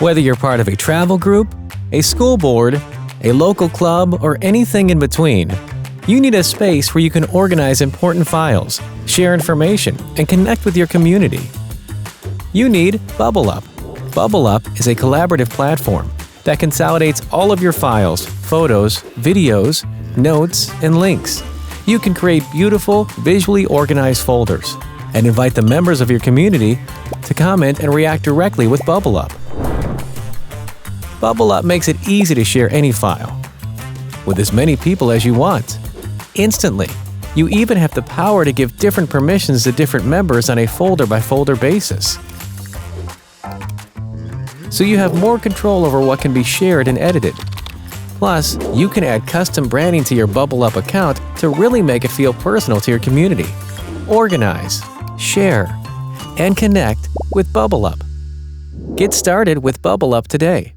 Whether you're part of a travel group, a school board, a local club, or anything in between, you need a space where you can organize important files, share information, and connect with your community. You need Bublup. Bublup is a collaborative platform that consolidates all of your files, photos, videos, notes, and links. You can create beautiful, visually organized folders and invite the members of your community to comment and react directly with Bublup. Bublup makes it easy to share any file with as many people as you want, instantly. You even have the power to give different permissions to different members on a folder-by-folder basis. So you have more control over what can be shared and edited. Plus, you can add custom branding to your Bublup account to really make it feel personal to your community. Organize, share, and connect with Bublup. Get started with Bublup today.